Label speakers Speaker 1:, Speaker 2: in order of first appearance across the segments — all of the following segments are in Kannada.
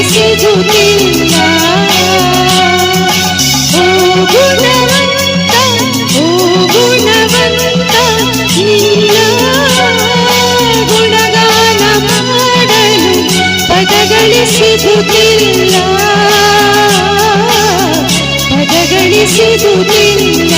Speaker 1: ಸಿಗುತ್ತಿಲ್ಲ. ಓ ಗುಣವಂತ, ಓ ಗುಣವಂತ, ನಿನ್ನ ಗುಣಗಾನ ಮಾಡಲು ಪದಗಳು ಸಿಗುತ್ತಿಲ್ಲ, ಪದಗಳು ಸಿಗುತ್ತಿಲ್ಲ.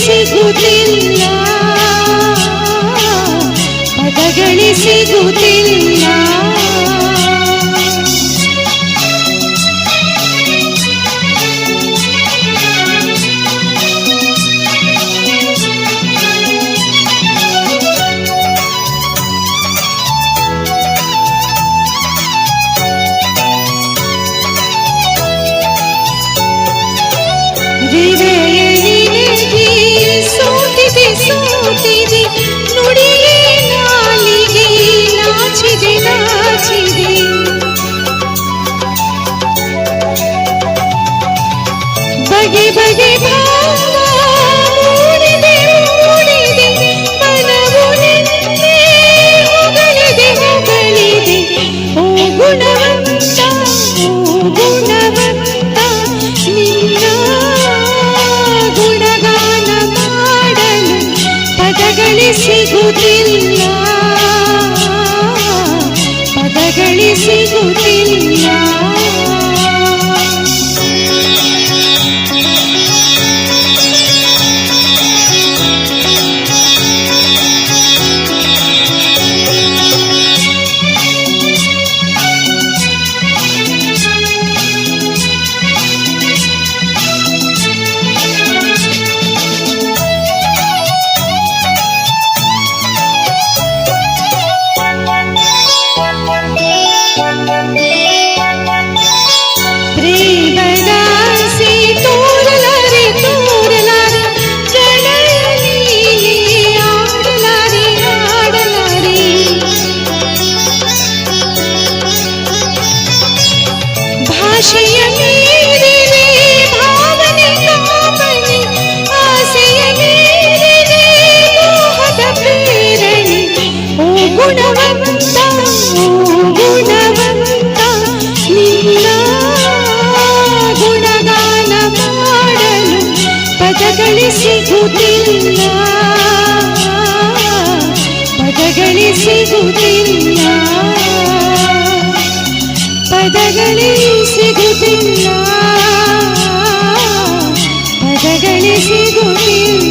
Speaker 1: ಸಿಗುತ್ತಿಲ್ಲ, ಪದಗಳು ಸಿಗುತ್ತಿಲ್ಲ. ಸೋತಿದೆ ನುಡಿಯೇ ನಾಲಿಗೆ ನಾಚಿದೆ ನಾಚಿದೆ. ಬಗೆ ಬಗೆ ಭಾವ ಮೂಡಿದೆ ಮೂಡಿದೆ, ಮನವು ನಿನ್ನೆ ಹೊಗಳಿದೆ ಹೊಗಳಿದೆ. ಓ ಗುಣವಂತ, ಓ ಗುಣವಂತ, ನಿನ್ನ ಗುಣಗಾನ ಮಾಡಲು ಪದಗಳು ಸಿಗುತ್ತಿಲ್ಲ, ಪದಗಳು ಸಿಗುತ್ತಿಲ್ಲ. ಭಾಷೆಯ ಮೀರಿದೆ ಭಾವನೆ ಕಾಮನೆ, ಆಸೆಯ ಮೀರಿದೆ ಮೋಹದ ಪ್ರೇರಣೆ. ಓ ಗುಣವಂತ, ಓ ಗುಣವಂತ, ನಿನ್ನ ಗುಣಗಾನ ಮಾಡಲು ಪದಗಳು ಸಿಗುತ್ತಿಲ್ಲ, ಪದಗಳು ಸಿಗುತ್ತಿಲ್ಲ, ಪದಗಳು ಸಿಗುತ್ತಿಲ್ಲ, ಪದಗಳು ಸಿಗುತ್ತಿಲ್ಲ.